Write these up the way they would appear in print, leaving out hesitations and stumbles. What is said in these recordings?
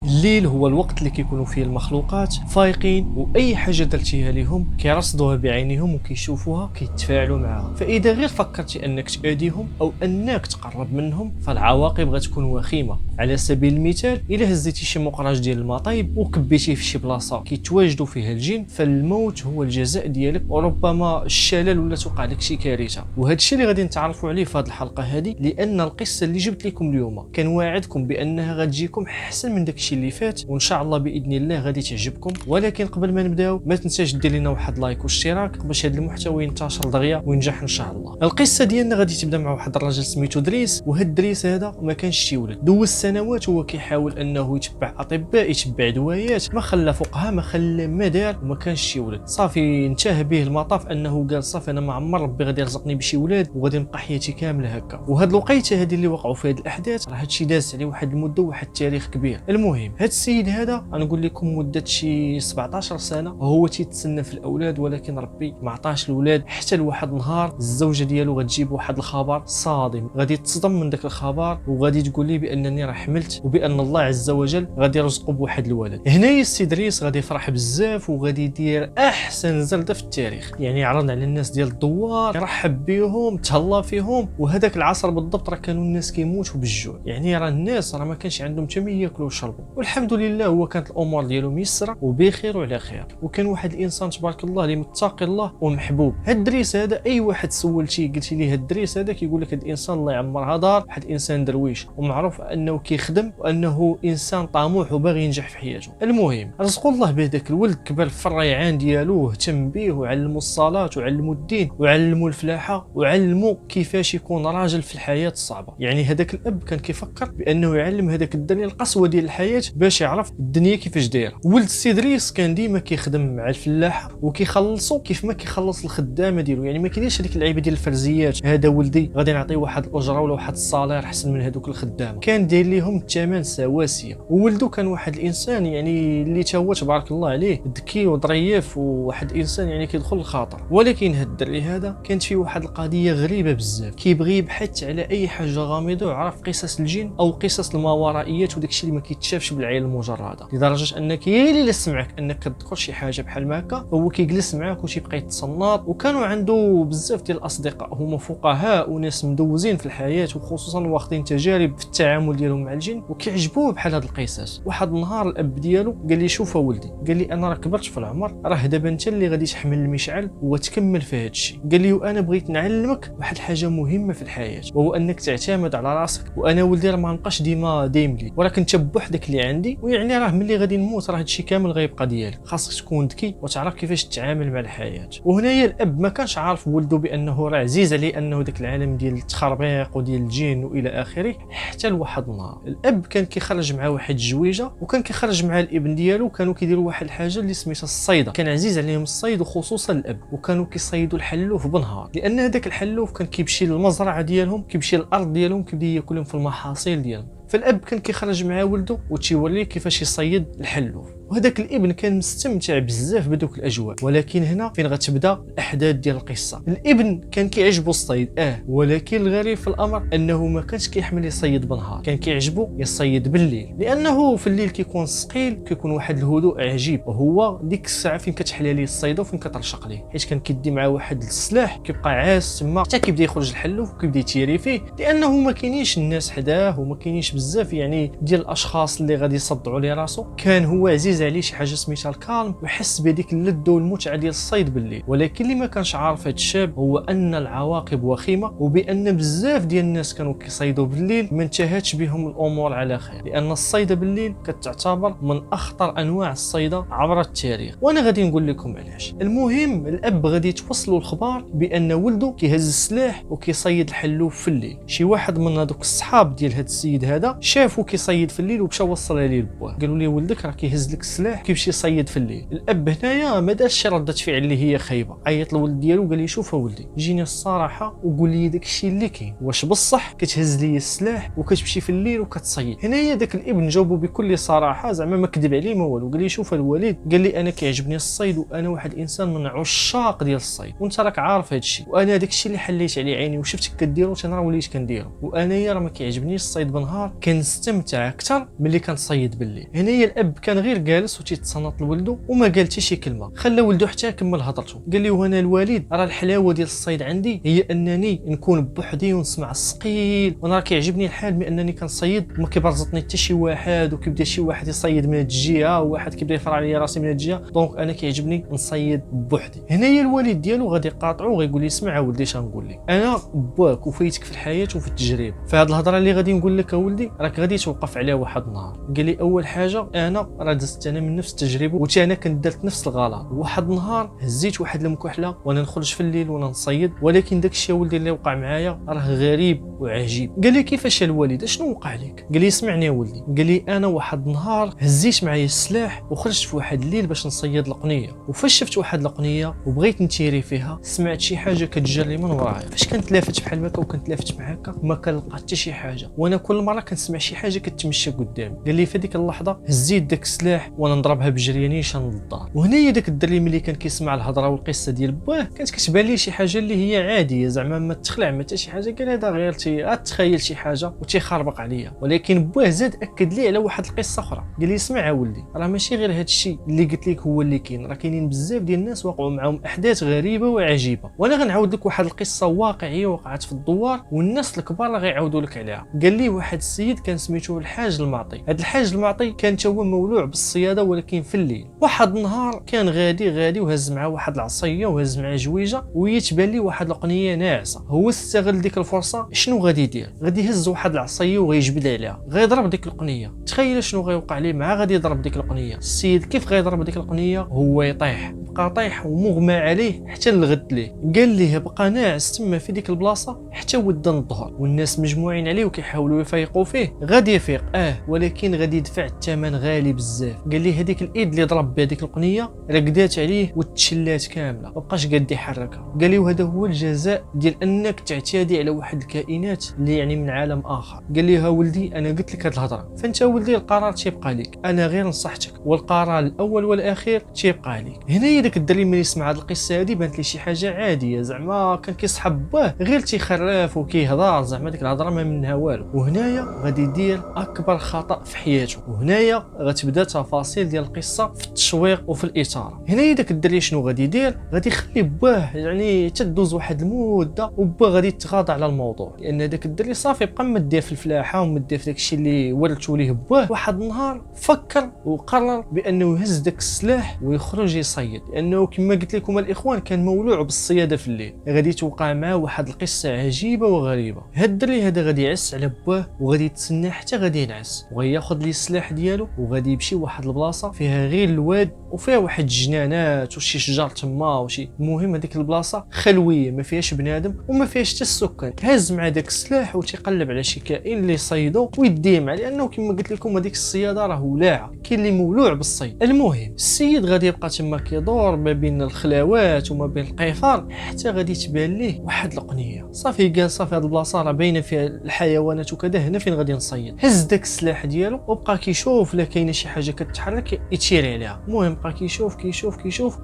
الليل هو الوقت اللي كيكونوا فيه المخلوقات فايقين، واي حاجه درتيها لهم كيرصدوها بعينيهم وكيشوفوها وكيتفاعلوا معها. فاذا غير فكرتي انك تاذيهم او انك تقرب منهم فالعواقب غتكون وخيمه. على سبيل المثال، الا هزيتي شي مقراج ديال المطايب وكبيتيه في شي بلاصه كيتواجدوا فيها الجن، فالموت هو الجزاء ديالك، وربما الشلل ولا توقع لك شي كارثه. وهذا الشيء اللي غادي نتعرفوا عليه في هذه الحلقه هذه، لان القصه اللي جبت لكم اليوم كنواعدكم بانها غتجيكم احسن من داكشي اللي فات، وان شاء الله باذن الله غادي تعجبكم. ولكن قبل ما نبداو ما تنساش دير لنا واحد لايك واشتراك باش هذا المحتوى ينتشر دغيا وينجح ان شاء الله. القصه ديالنا غادي تبدا مع واحد الراجل سميتو دريس، وهاد الدريس هذا ما كانش شي ولد، دوز سنوات هو كيحاول انه يتبع اطباء، يتبع دوايات، ما خلى فقهاء، ما خلى ما دار، وما كانش شي ولد. صافي انتهى به المطاف انه قال صافي انا ما عمر ربي غادي يرزقني بشي ولاد وغادي نبقى حياتي كامله هكا. وهاد الوقيته هذه اللي وقعوا في هاد الاحداث راه هادشي داز عليه واحد المده وواحد التاريخ كبير. المهم هاد السيد هذا غنقول لكم مده شي 17 سنه وهو تيتسنى في الاولاد، ولكن ربي ما عطاش الاولاد. حتى لواحد النهار الزوجه ديالو غتجيب واحد الخبر صادم، غادي تصدم من داك الخبر وغادي تقول لي بانني راه حملت وبان الله عز وجل غادي يرزقه بواحد الولد. هنايا السي دريس غادي يفرح بزاف وغادي يدير احسن زلده في التاريخ، يعني عرض على الناس ديال الدوار، يرحب بهم، تهلا فيهم. وهذاك العصر بالضبط راه كانوا الناس كيموتوا بالجوع، يعني راه الناس راه ما كانش عندهم حتى ما ياكلوا ويشربوا، والحمد لله هو كانت الامور ديالو ميسره وبخير وعلى خير. وكان واحد الانسان تبارك الله اللي متقي الله ومحبوب. هاد الدريس هذا اي واحد سولتيه قلتي ليه هاد الدريس هذا كيقول لك هاد الانسان الله يعمرها دار، واحد الانسان درويش ومعروف انه كيخدم وانه انسان طموح وباغي ينجح في حياته. المهم رزقوا الله به داك الولد، كبر في الريعان ديالو واهتم به وعلموا الصلاه وعلموا الدين وعلموا الفلاحه وعلموا كيفاش يكون راجل في الحياه الصعبه. يعني هذاك الاب كان كيفكر بانه يعلم هذاك الدنيا القسوه ديال الحياه باش يعرف الدنيا كيفاش دايره. ولد السي دريس كان ديما كيخدم مع الفلاحه وكيخلصوا كيف ما كيخلص الخدامه ديالو، يعني ما كاينش هذيك اللعيبه ديال الفرزيات، هذا ولدي غادي نعطيه واحد الاجره ولا واحد الصالير احسن من هذوك الخدامه. كان داير ليهم الثمن سواسيه. وولده كان واحد الانسان يعني اللي تا هو تبارك الله عليه ذكي وظريف وواحد الانسان يعني كيدخل الخاطر. ولكن هاد الدري هذا كانت فيه واحد القضيه غريبه بزاف، كيبغي يبحث على اي حاجه غامضه ويعرف قصص الجن او قصص الماورائيات وداكشي اللي ما كيتشافش بالعين المجرده، لدرجه انك اللي سمعك انك كتذكر شي حاجه بحال ما هكا هو كيجلس معاك وتيبقى يتصنط. وكانوا عنده بزاف ديال الاصدقاء هما فقهاء وناس مدوزين في الحياه وخصوصا واخدين تجارب في التعامل ديالهم مع الجن وكيعجبوه بحال هاد القصص. واحد النهار الاب ديالو قال لي شوف ولدي، قال لي انا راه كبرت في العمر، راه دابا انت اللي غادي تحمل المشعل وتكمل في هاد الشيء. قال لي وانا بغيت نعلمك واحد الحاجه مهمه في الحياه وهو انك تعتمد على راسك، وانا ولدي راه ما نبقاش ديما دايم لي، وراه كنت بوحدك اللي عندي، ويعني راه ملي غادي نموت راه هادشي كامل غيبقى ديالك، خاصك تكون ذكي وتعرف كيفاش تتعامل مع الحياه. وهنايا الاب ما كانش عارف ولده بانه راه عزيز عليه انه داك العالم ديال التخربيق وديال الجن والى اخره. حتى لواحد النهار الاب كان كيخرج مع واحد الجويجه وكان كيخرج مع الابن ديالو، كانوا كيديروا واحد الحاجه اللي سميتها الصيده. كان عزيز عليهم الصيد وخصوصا الاب، وكانوا كيصيدوا الحلوف بنهار، لان هذاك الحلوف كان كيمشي للمزرعه ديالهم، كيمشي للارض ديالهم، كيبدا ياكلهم في المحاصيل ديالهم. فالاب كان كيخرج مع ولده وتيوريه كيفاش يصيد الحلوف، وهذاك الابن كان مستمتع بزاف بدوك الاجواء. ولكن هنا فين غتبدا الاحداث ديال القصه. الابن كان كيعجبو الصيد ولكن الغريب في الامر انه ما كانش كيحمل يصيد بالنهار، كان كيعجبو يصيد بالليل، لانه في الليل كيكون ثقيل، كيكون واحد الهدوء عجيب، وهو ديك الساعه فين كتحل ليه الصيده وفين كترشق ليه، حيت كان كيدي معاه واحد السلاح كيبقى عاس تما حتى كيبدا يخرج الحلوف وكيبدا يتيري فيه، لانه ما كاينينش الناس حداه وما كاينينش بزاف يعني ديال الاشخاص اللي غادي يصدعوا ليه راسو. كان هو عزيز عليه شي حاجه سميتها الكالم ويحس بهذيك اللذه والمتعه ديال الصيد بالليل. ولكن اللي ما كانش عارف هذا الشاب هو ان العواقب وخيمه، وبان بزاف ديال الناس كانوا كيصيدوا بالليل ما انتهتش بهم الامور على خير، لان الصيده بالليل كتعتبر من اخطر انواع الصيده عبر التاريخ، وانا غادي نقول لكم علاش. المهم الاب غادي يتوصلوا الخبر بان ولده كيهز السلاح وكيصيد الحلوف في الليل. شي واحد من هذوك الصحاب ديال هذا السيد هذا شافو كيصيد في الليل ومشى وصل عليه لبوه، قالوا ليه ولدك راه كيهز لك السلاح كيمشي يصيد في الليل. الاب هنايا ما دارش شي رده فعل اللي هي خايبه، عيط لولد ديالو قال لي شوف ولدي جيني الصراحه وقول لي داك الشيء اللي كاين، واش بصح كتهز لي السلاح وكتمشي في الليل وكتصيد؟ هنايا داك الابن جاوبو بكل صراحه، زعما ما كذب عليه ما والو، قال لي شوف الوالد، قال لي انا كيعجبني الصيد وانا واحد الانسان من عشاق ديال الصيد، وانت راك عارف هذا الشيء، وانا داك الشيء اللي حليت عليه عيني وشفتك كديرو انا راه وليت كنديرو، وانايا راه ما كيعجبنيش الصيد بالنهار كنستمتع اكثر ملي كنصيد بالليل. هنايا الاب كان غير جالس وتيتصنت لولده وما قال حتى شي كلمه، خلى ولده حتى كمل هضرته. قال لي وانا الوالد راه الحلاوه ديال الصيد عندي هي انني نكون بوحدي ونسمع الصقيل، وانا راه كيعجبني الحال من انني كنصيد وما كيبرزطني حتى شي واحد، وكيبدا شي واحد يصيد من هاد الجهه وواحد كيبدا يفرع عليا راسي من هاد الجهه. دونك انا كيعجبني نصيد بوحدي. هنايا الوالد ديالو غادي يقاطعو وغيقول لي اسمع ولدي اش غنقول لك، انا باك وفايتك في الحياه وفي التجربه. فهاد الهضره اللي غادي نقول لك ولدي راك غادي توقف عليها واحد النهار. قال لي اول حاجه انا راه دزت انا من نفس التجربه وتا انا كنت درت نفس الغلط. واحد النهار هزيت واحد المكحله وانا نخرج في الليل وانا نصيد، ولكن داك الشيء ولدي اللي وقع معايا راه غريب وعجيب. قال لي كيفاش الوالد شنو وقع لك؟ قال لي اسمعني يا ولدي، قال لي انا واحد النهار هزيت معايا السلاح وخرجت في واحد الليل باش نصيد القنيه، وفاش شفت واحد القنيه وبغيت نتيري فيها سمعت شي حاجه كتجري من ورايا. فاش كنت لافت بحال هكا وكنت لافت مع هكا ما كنلقى حتى شي حاجه، وانا كل مره كنسمع شي حاجه كتمشى قدامي. قال لي في هذيك اللحظه هزيت داك السلاح وانا نضربها بجريه نيشان للدار. وهنايا داك الدري ملي كان كيسمع الهضره والقصه ديال باه كانت كتبان ليه شي حاجه اللي هي عاديه زعما ما تخلع ما حتى شي حاجه. قال هذا غير تخيل شي حاجه وتيخربق عليا. ولكن باه زاد اكد لي على واحد القصه اخرى. قال لي اسمع يا ولدي راه ماشي غير هذا الشيء اللي قلت لك هو اللي كاين، راه كاينين بزاف ديال الناس وقعوا معهم احداث غريبه وعجيبه. وانا غنعاود لك واحد القصه واقعيه وقعت في الدوار والناس الكبار غيعاودوا لك عليها. قال لي واحد السيد كان سميتو الحاج المعطي. هذا الحاج المعطي كان هو مولوع بالصياده ولكن في الليل. واحد النهار كان غادي وهز معاه واحد العصيه وهز معاه جويجه ويتبان لي واحد القنيه ناعسه. هو استغل ديك الفرصه شنو غادي يدير؟ غادي يهز واحد العصيه وغيجبد عليها غيضرب ديك القنيه. تخيل شنو غيوقع ليه معاه، غادي يضرب ديك القنيه. السيد كيف غيضرب ديك القنيه هو يطيح، بقى طايح ومغمى عليه حتى الغد ليه. قال ليه بقى ناعس تما في ديك البلاصه حتى ودن الظهر والناس مجموعين عليه وكيحاولوا يفيقوا فيه. غادي يفيق ولكن غادي يدفع الثمن غالي بزاف. قال لي هذيك الايد اللي ضرب بها ديك القنيه رقدات عليه وتشلات كامله ما بقاش قاد يحركها. قال لي وهذا هو الجزاء ديال انك تعتدي على واحد الكائنات اللي يعني من عالم اخر. قال لي ها ولدي انا قلت لك هاد الهضره، فانت ولدي القرار تيبقى لك، انا غير نصحتك والقرار الاول والاخير تيبقى لك. هنايا داك الدري ملي سمع هاد القصه هادي بانت لي شي حاجه عاديه، زعما كان كيصحاب باه غير تيخرف وكيهضر، زعما ديك الهضره ما منها والو. وهنايا غادي يدير اكبر خطا في حياته، وهنايا غتبدا تفاصيل ديال القصه في التشويق وفي الاثاره. هنايا داك الدري شنو غادي يدير؟ غادي يخلي باه يعني تدوز واحد المده وباه غادي يتغاضى على الموضوع، لان داك الدري صافي بقى مدي في الفلاحه ومدي في داكشي اللي ورثو ليه باه. واحد النهار فكر وقرر بانه يهز داك السلاح ويخرج يصيد، لانه كما قلت لكم الاخوان كان مولوع بالصياده في الليل. غادي توقع معاه واحد القصه عجيبه وغريبه. هاد الدري هذا غادي يعس على باه وغادي يتسنى حتى غادي ينعس، وغياخذ لي السلاح ديالو وغادي يمشي لواحد البلاصه فيها غير الواد وفيها واحد الجنانات وشي شجر تما وشي. المهم هذيك البلاصه خلويه ما فيهاش بنادم وما فيهاش حتى السكان. هاز مع داك السلاح وتيقلب على شي كائن اللي يصيدو ويديه معاه، لانه كما قلت لكم هذيك الصياده راه ولاعه، كاين اللي مولوع بالصيد. المهم السيد غادي يبقى تما كيدور ما بين الخلاوات وما بين القفار حتى غادي تبان ليه واحد القنيه. صافي قال صافي هاد البلاصه راه باينه فيها الحيوانات وكذا، هنا فين غادي نصيد. هز داك السلاح ديالو وبقى كيشوف لا كاينه شي حاجه كتتحرك يتيري عليها. المهم بقى كيشوف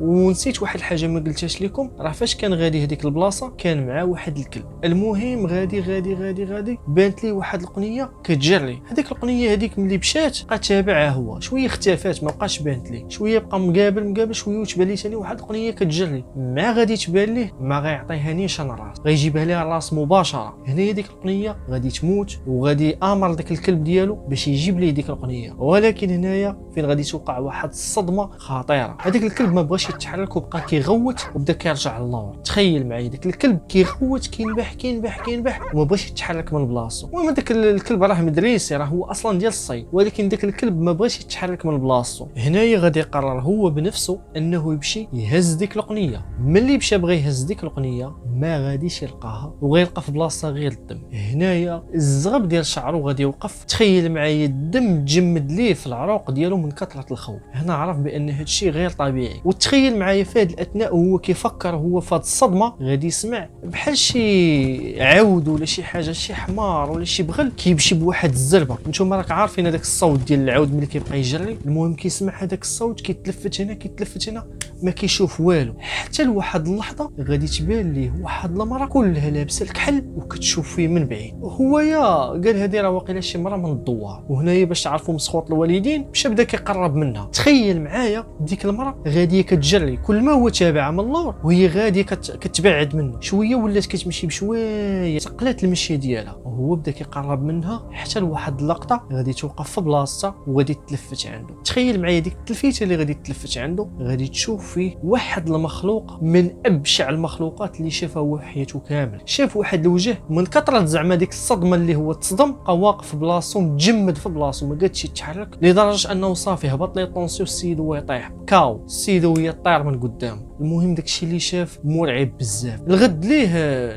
ونسيت واحد الحاجه ما قلتهاش لكم، راه فاش كان غادي هذيك البلاصه كان معاه واحد الكلب. المهم غادي بانت لي واحد القنيه كتجري. هذيك القنيه هذيك ملي مشات بقى تابعها هو، شويه اختفات ما بقاش بانت ليه، شويه بقى مقابل شويه وتبان لي ثاني واحد القنيه كتجري. ما غادي تبان ليه ما غيعطيها نيشان الراس، غيجيبها ليها الراس مباشره. هنا ديك القنيه غادي تموت وغادي امر داك الكلب ديالو باش يجيب ليه ديك القنيه. ولكن هنايا فين غادي توقع واحد الصدمه خطيره. هذاك الكلب ما بغاش يتحرك وبقى كيغوت وبدا كيرجع للنور. تخيل معايا داك الكلب كيغوت كينبح وما بغاش يتحرك من بلاصتو. المهم داك الكلب راه مدريسي، راه هو اصلا ديال الصيد، ولكن داك الكلب ما بغاش يتحرك من بلاصتو. هنايا غادي يقرر هو بنفسه انه يمشي يهز ديك القنيه. ملي مشى بغى يهز ديك القنيه ما غاديش يلقاها وغيلقى في بلاصه غير الدم. هنايا الزغب ديال شعره غادي يوقف. تخيل معايا الدم تجمد ليه في العروق ديالو من كثره الخوف. هنا عرف بان هذا الشيء غير طبيعي. وتخيل معايا في هذا الاثناء وهو كيفكر هو في هذه الصدمه غادي يسمع بحال شي عود ولا شي حاجه، شي حمار ولا شي بغل كيمشي بواحد الزربه. نتوما راك عارفين هذاك الصوت ديال العود ملي كيبقى يجري. المهم كيسمع هذاك الصوت كيتلفت هنا ما كيشوف والو، حتى لواحد اللحظه غادي تبان ليه واحد المراه كلها لابسه الكحل وكتشوف فيه من بعيد. وهو قال هذه راه واقيلا شي مراه من الدوار. وهنايا باش تعرفوا مسخوط الوالدين مشى بدا كيقرب منها. تخيل معايا ديك المراه غاديه كتجري، كل ما هو تابعها من اللور وهي غاديه كتبعد منه شويه، ولات كتمشي بشويه، ثقلات المشيه ديالها. وهو بدا كيقرب منها حتى لواحد اللقطه غادي توقف في بلاصتها وغادي تلفت عنده. تخيل معايا ديك التلفيته اللي غادي تلفت عنده غادي تشوف فيه واحد المخلوق من ابشع المخلوقات اللي شافها هو في حياته كامل. شاف واحد الوجه من كثره زعما ديك الصدمه اللي هو تصدم، بقى واقف في بلاصتو متجمد في بلاصتو، ما قادش يتحرك، لدرجه انه صافي هبط ليه طونسيو، السيد هو يطيح كاو، السيد هو يطير من قدامه. المهم داكشي اللي شاف مرعب بزاف. الغد ليه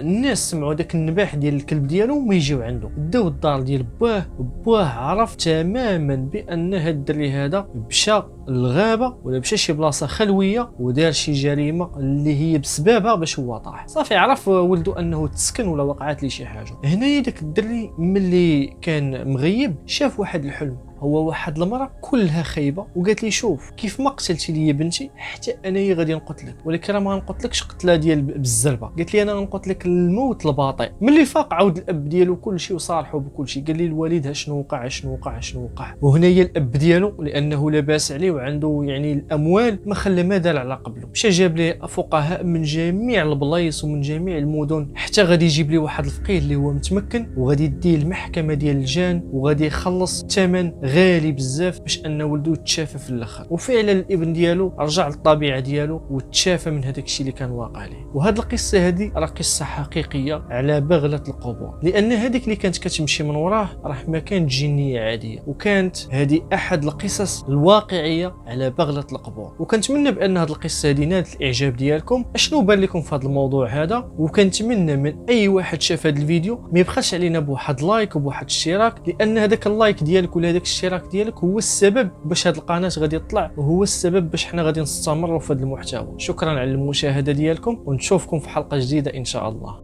الناس سمعوا داك النباح ديال الكلب ديالو وما يجيو عنده، داو الدار ديال باه عرف تماما بان هاد الدري هذا مشى الغابه ولا مشى شي بلاصه خلويه ودار شي جريمه اللي هي بسببها باش هو طاح. صافي عرف ولدو انه تسكن ولا وقعت ليه شي حاجه. هنايا داك الدري ملي كان مغيب شاف واحد الحلم، هو واحد المراه كلها خايبه وقالت لي شوف كيف ما قتلتي لي بنتي حتى انايا غادي نقتلك، ولكن راه ما غنقتلكش قتله ديال بالزربه. قالت لي انا غنقتلك الموت الباطئ. ملي فاق عاود الاب ديالو كل شيء وصالحوا بكل شيء، قال لي الوالد شنو وقع. وهنايا الاب ديالو لانه لاباس عليه وعنده يعني الاموال ما خلى ما دار على قبله، مشى جاب ليه فقهاء من جميع البلايص ومن جميع المدن، حتى غادي يجيب ليه واحد الفقيه اللي هو متمكن وغادي يديه المحكمه ديال الجان وغادي يخلص ثمن غالي بزاف باش ان ولده يتشافى في الاخر. وفعلا الابن ديالو رجع للطبيعه ديالو وتشافى من هذاك الشيء اللي كان واقع عليه. وهاد القصه هذه راه قصه حقيقيه على بغله القبور، لان هذيك اللي كانت كتمشي من وراه راه ما كانت جنيه عاديه، وكانت هذه احد القصص الواقعيه على بغله القبور. وكنتمنى بان هاد القصه هذه نالت الاعجاب ديالكم. اشنو بان لكم في هذا الموضوع هذا؟ وكنتمنى من اي واحد شاف هذا الفيديو ما يبخلش علينا بواحد لايك وبواحد اشتراك، لان هذاك اللايك ديالك ولا هذاك الاشتراك ديالك هو السبب باش هاد القناه غادي تطلع، وهو السبب باش حنا غادي نستمروا في هذا المحتوى. شكرا على المشاهده ديالكم ونشوفكم في حلقه جديده ان شاء الله.